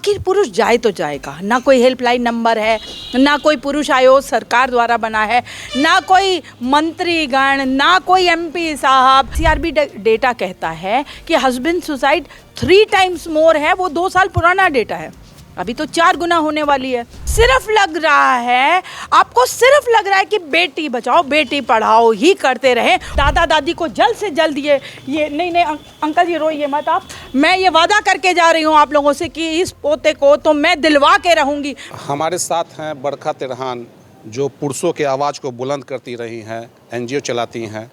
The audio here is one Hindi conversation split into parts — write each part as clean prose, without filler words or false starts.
आखिर पुरुष जाए तो जाए कहाँ? ना कोई हेल्पलाइन नंबर है, ना कोई पुरुष आयोग सरकार द्वारा बना है, ना कोई मंत्रीगण, ना कोई एमपी साहब। सीआरबी डेटा कहता है कि हस्बैंड सुसाइड 3 टाइम्स मोर है। वो 2 साल पुराना डेटा है, अभी तो 4 गुना होने वाली है। सिर्फ लग रहा है आपको, सिर्फ लग रहा है कि बेटी बचाओ बेटी पढ़ाओ ही करते रहे। दादा दादी को जल्द से जल्द ये नहीं अंकल जी रोइए मत आप। मैं ये वादा करके जा रही हूँ आप लोगों से कि इस पोते को तो मैं दिलवा के रहूँगी। हमारे साथ हैं बरखा तिरहान, जो पुरुषों के आवाज़ को बुलंद करती रही हैं, एनजीओ चलाती हैं,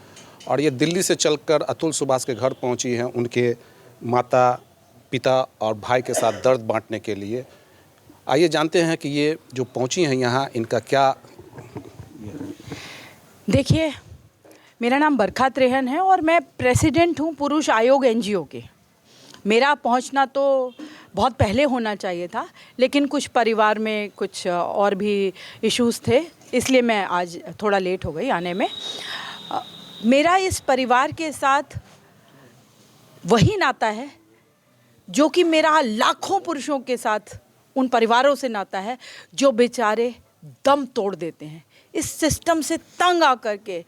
और ये दिल्ली से चलकर अतुल सुभाष के घर पहुँची हैं उनके माता पिता और भाई के साथ दर्द बांटने के लिए। आइए जानते हैं कि ये जो पहुंची हैं यहाँ, इनका क्या। देखिए, मेरा नाम बरखा तिरहान है और मैं प्रेसिडेंट हूँ पुरुष आयोग एनजीओ के। मेरा पहुँचना तो बहुत पहले होना चाहिए था, लेकिन कुछ परिवार में कुछ और भी इश्यूज़ थे, इसलिए मैं आज थोड़ा लेट हो गई आने में। मेरा इस परिवार के साथ वही नाता है जो कि मेरा लाखों पुरुषों के साथ उन परिवारों से नाता है जो बेचारे दम तोड़ देते हैं इस सिस्टम से तंग आकर के।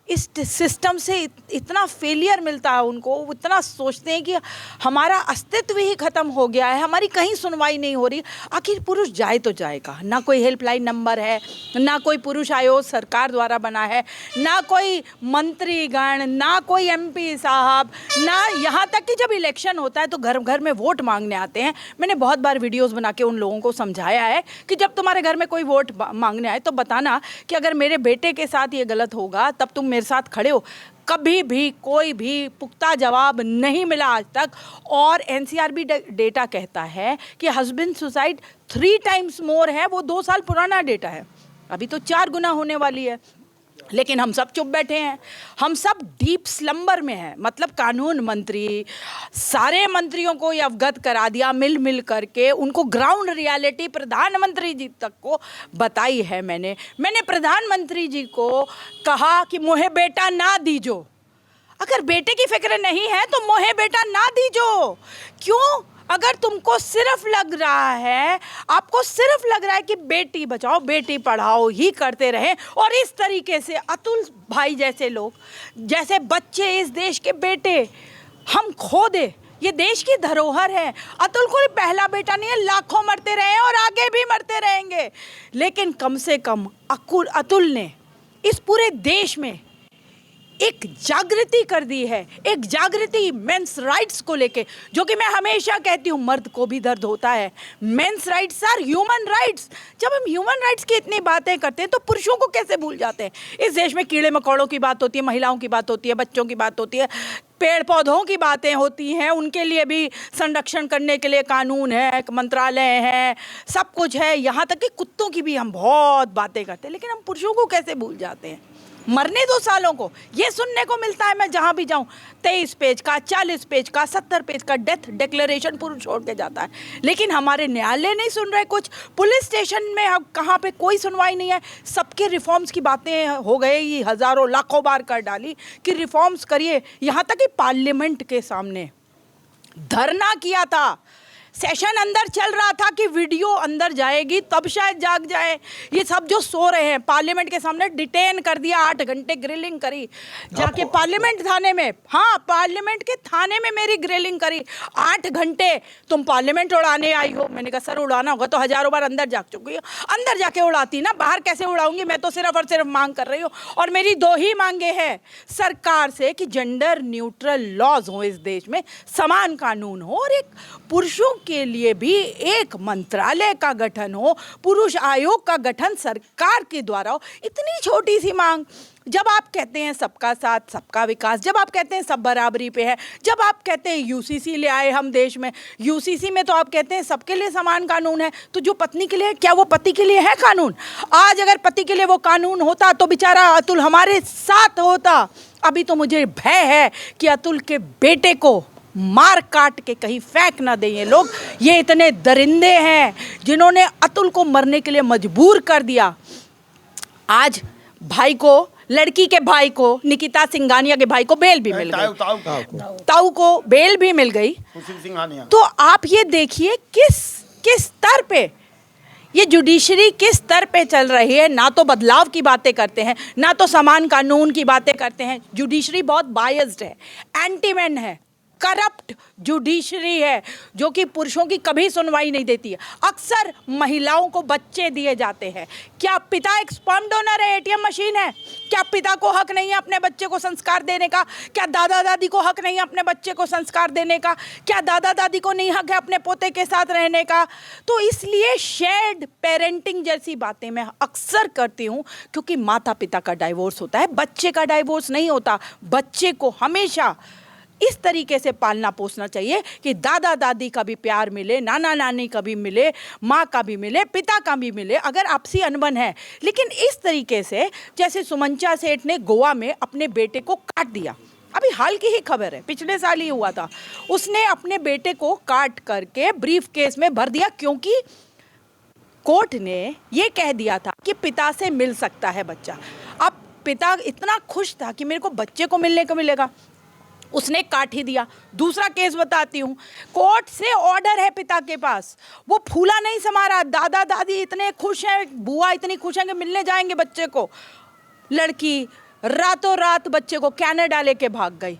इस सिस्टम से इतना फेलियर मिलता है उनको, वो इतना सोचते हैं कि हमारा अस्तित्व ही ख़त्म हो गया है, हमारी कहीं सुनवाई नहीं हो रही। आखिर पुरुष जाए तो जाए कहाँ? ना कोई हेल्पलाइन नंबर है, ना कोई पुरुष आयोग सरकार द्वारा बना है, ना कोई मंत्रीगण, ना कोई एमपी साहब, ना यहाँ तक कि जब इलेक्शन होता है तो घर घर में वोट मांगने आते हैं। मैंने बहुत बार वीडियोज़ बना के उन लोगों को समझाया है कि जब तुम्हारे घर में कोई वोट मांगने आए तो बताना कि अगर मेरे बेटे के साथ ये गलत होगा तब तुम मेरे साथ खड़े हो। कभी भी कोई भी पुख्ता जवाब नहीं मिला आज तक। और एनसीआरबी डेटा कहता है कि हस्बैंड सुसाइड 3 टाइम्स मोर है। वो 2 साल पुराना डेटा है, अभी तो 4 गुना होने वाली है। लेकिन हम सब चुप बैठे हैं, हम सब डीप स्लम्बर में हैं। मतलब कानून मंत्री सारे मंत्रियों को ये अवगत करा दिया मिल करके, उनको ग्राउंड रियलिटी प्रधानमंत्री जी तक को बताई है। मैंने प्रधानमंत्री जी को कहा कि मोहे बेटा ना दीजो। अगर बेटे की फिक्र नहीं है तो मोहे बेटा ना दीजो। क्यों? अगर तुमको सिर्फ लग रहा है, आपको सिर्फ लग रहा है कि बेटी बचाओ बेटी पढ़ाओ ही करते रहे, और इस तरीके से अतुल भाई जैसे लोग, जैसे बच्चे, इस देश के बेटे हम खो दे। ये देश की धरोहर है। अतुल कोई पहला बेटा नहीं है, लाखों मरते रहे और आगे भी मरते रहेंगे, लेकिन कम से कम अतुल ने इस पूरे देश में एक जागृति कर दी है, एक जागृति मेंस राइट्स को लेके, जो कि मैं हमेशा कहती हूँ मर्द को भी दर्द होता है। Men's rights are human rights. जब हम ह्यूमन राइट्स की इतनी बातें करते हैं तो पुरुषों को कैसे भूल जाते हैं? इस देश में कीड़े मकोड़ों की बात होती है, महिलाओं की बात होती है, बच्चों की बात होती है, पेड़ पौधों की बातें होती हैं, उनके लिए भी संरक्षण करने के लिए कानून है, मंत्रालय है, सब कुछ है। यहाँ तक कि कुत्तों की भी हम बहुत बातें करते हैं, लेकिन हम पुरुषों को कैसे भूल जाते हैं? मरने 2 सालों को ये सुनने को मिलता है, मैं जहाँ भी जाऊँ 23 पेज का, 40 पेज का, 70 पेज का डेथ डिक्लेरेशन पुरुष छोड़ के जाता है। लेकिन हमारे न्यायालय नहीं सुन रहे, कुछ पुलिस स्टेशन में अब कहाँ पे कोई सुनवाई नहीं है। सबके रिफॉर्म्स की बातें हो गई, हज़ारों लाखों बार कर डाली कि रिफॉर्म्स करिए। यहाँ तक कि पार्लियामेंट के सामने धरना किया था, सेशन अंदर चल रहा था कि वीडियो अंदर जाएगी तब शायद जाग जाए। ये सब जो सो रहे हैं पार्लियामेंट के सामने डिटेन कर दिया, 8 घंटे ग्रिलिंग करी जाके पार्लियामेंट थाने में। हाँ, पार्लियामेंट के थाने में मेरी ग्रिलिंग करी 8 घंटे। तुम पार्लियामेंट उड़ाने आई हो? मैंने कहा सर उड़ाना होगा तो हज़ारों बार अंदर जा चुकी हो, अंदर जाके उड़ाती ना, बाहर कैसे उड़ाऊंगी? मैं तो सिर्फ और सिर्फ मांग कर रही हूँ, और मेरी 2 ही मांगे हैं सरकार से कि जेंडर न्यूट्रल लॉज हो इस देश में, समान कानून हो, और एक पुरुषों के लिए भी एक मंत्रालय का गठन हो, पुरुष आयोग का गठन सरकार के द्वारा हो। इतनी छोटी सी मांग। जब आप कहते हैं सबका साथ सबका विकास, जब आप कहते हैं सब बराबरी पे है, जब आप कहते हैं यूसीसी ले आए हम देश में, यूसीसी में तो आप कहते हैं सबके लिए समान कानून है, तो जो पत्नी के लिए, क्या वो पति के लिए है कानून? आज अगर पति के लिए वो कानून होता तो बेचारा अतुल हमारे साथ होता। अभी तो मुझे भय है कि अतुल के बेटे को मार काट के कहीं फेंक ना दें ये लोग। ये इतने दरिंदे हैं जिन्होंने अतुल को मरने के लिए मजबूर कर दिया। आज भाई को, लड़की के भाई को, निकिता सिंघानिया के भाई को बेल भी मिल गई, ताऊ को बेल भी मिल गई। तो आप ये देखिए किस स्तर पे, ये जुडिशरी किस स्तर पे चल रही है, ना तो बदलाव की बातें करते हैं, ना तो समान कानून की बातें करते हैं। जुडिशरी बहुत बायस्ड है, एंटीमैन है, करप्ट जुडिशरी है, जो कि पुरुषों की कभी सुनवाई नहीं देती है। अक्सर महिलाओं को बच्चे दिए जाते हैं। क्या पिता एक स्पर्म डोनर है, एटीएम मशीन है? क्या पिता को हक नहीं है अपने बच्चे को संस्कार देने का? क्या दादा दादी को हक नहीं है अपने बच्चे को संस्कार देने का? क्या दादा दादी को नहीं हक है अपने पोते के साथ रहने का? तो इसलिए शेयर्ड पेरेंटिंग जैसी बातें मैं अक्सर करती हूँ, क्योंकि माता पिता का डाइवोर्स होता है, बच्चे का डाइवोर्स नहीं होता। बच्चे को हमेशा इस तरीके से पालना पोसना चाहिए कि दादा दादी का भी प्यार मिले, नाना नानी का भी मिले, माँ का भी मिले, पिता का भी मिले, अगर आपसी अनबन है। लेकिन इस तरीके से, जैसे सुमंचा सेठ ने गोवा में अपने बेटे को काट दिया, अभी हाल की ही खबर है, पिछले साल ही हुआ था, उसने अपने बेटे को काट करके ब्रीफ केस में भर दिया, क्योंकि कोर्ट ने ये कह दिया था कि पिता से मिल सकता है बच्चा। अब पिता इतना खुश था कि मेरे को बच्चे को मिलने को मिलेगा, उसने काट ही दिया। दूसरा केस बताती हूँ, कोर्ट से ऑर्डर है पिता के पास, वो फूला नहीं समा रहा, दादा दादी इतने खुश हैं, बुआ इतनी खुश हैं कि मिलने जाएंगे बच्चे को। लड़की रातों रात बच्चे को कनाडा लेके भाग गई,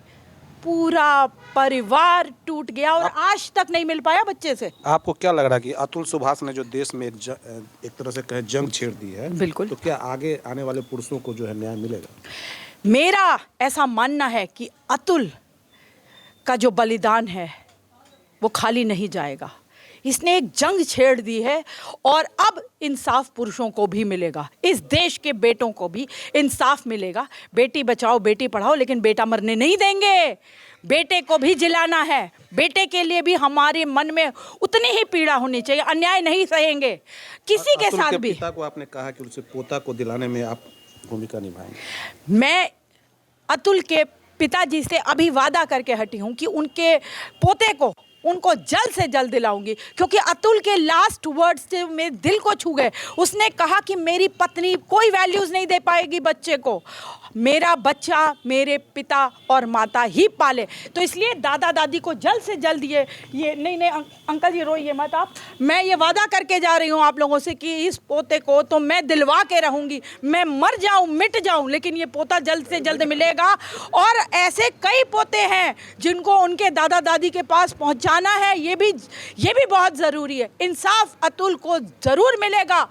पूरा परिवार टूट गया और आज तक नहीं मिल पाया बच्चे से। आपको क्या लग रहा है कि अतुल सुभाष ने जो देश में एक तरह से कहे जंग छेड़ दी है, बिल्कुल, तो क्या आगे आने वाले पुरुषों को जो है न्याय मिलेगा? मेरा ऐसा मानना है कि अतुल का जो बलिदान है वो खाली नहीं जाएगा। इसने एक जंग छेड़ दी है और अब इंसाफ पुरुषों को भी मिलेगा, इस देश के बेटों को भी इंसाफ मिलेगा। बेटी बचाओ बेटी पढ़ाओ, लेकिन बेटा मरने नहीं देंगे, बेटे को भी जिलाना है। बेटे के लिए भी हमारे मन में उतनी ही पीड़ा होनी चाहिए, अन्याय नहीं सहेंगे किसी के साथ भी। पिता को आपने कहा कि उनसे पोता को दिलाने में आप भूमिका निभाएंगे। मैं अतुल के पिताजी से अभी वादा करके हटी हूँ कि उनके पोते को उनको जल्द से जल्द दिलाऊंगी, क्योंकि अतुल के लास्ट वर्ड्स से मेरे दिल को छू गए। उसने कहा कि मेरी पत्नी कोई वैल्यूज़ नहीं दे पाएगी बच्चे को, मेरा बच्चा मेरे पिता और माता ही पाले। तो इसलिए दादा दादी को जल्द से जल्द ये नहीं अंकल जी रोइए मत आप, मैं ये वादा करके जा रही हूँ आप लोगों से कि इस पोते को तो मैं दिलवा के रहूँगी, मैं मर जाऊँ मिट जाऊँ, लेकिन ये पोता जल्द से जल्द मिलेगा। और ऐसे कई पोते हैं जिनको उनके दादा दादी के पास पहुँचाना है, ये भी बहुत ज़रूरी है। इंसाफ अतुल को ज़रूर मिलेगा।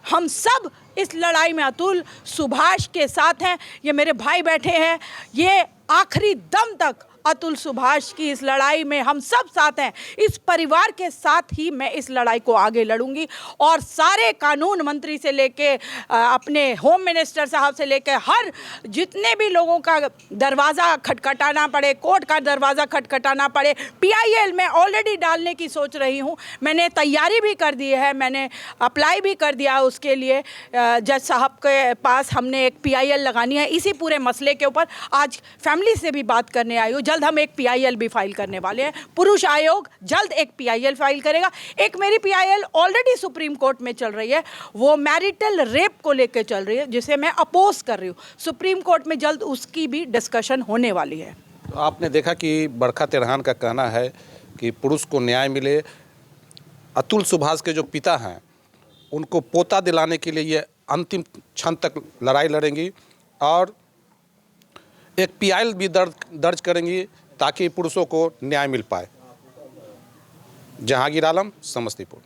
हम सब इस लड़ाई में अतुल सुभाष के साथ हैं। ये मेरे भाई बैठे हैं, ये आखिरी दम तक अतुल सुभाष की इस लड़ाई में हम सब साथ हैं। इस परिवार के साथ ही मैं इस लड़ाई को आगे लड़ूंगी और सारे कानून मंत्री से लेके अपने होम मिनिस्टर साहब से लेके हर जितने भी लोगों का दरवाज़ा खटखटाना पड़े, कोर्ट का दरवाज़ा खटखटाना पड़े, PIL में ऑलरेडी डालने की सोच रही हूँ। मैंने तैयारी भी कर दी है, मैंने अप्लाई भी कर दिया उसके लिए। जज साहब के पास हमने एक PIL लगानी है इसी पूरे मसले के ऊपर। आज फैमिली से भी बात करने आई हूँ, जल्द हम एक PIL भी फाइल करने वाले हैं। पुरुष आयोग जल्द एक PIL फाइल करेगा। एक मेरी PIL ऑलरेडी सुप्रीम कोर्ट में चल रही है, वो मैरिटल रेप को लेकर चल रही है, जिसे मैं अपोज कर रही हूँ। सुप्रीम कोर्ट में जल्द उसकी भी डिस्कशन होने वाली है। तो आपने देखा कि बरखा तिरहान का कहना है कि पुरुष को न्याय मिले। अतुल सुभाष के जो पिता हैं उनको पोता दिलाने के लिए ये अंतिम क्षण तक लड़ाई लड़ेंगी और एक PIL भी दर्ज करेंगी ताकि पुरुषों को न्याय मिल पाए। जहांगीर आलम, समस्तीपुर।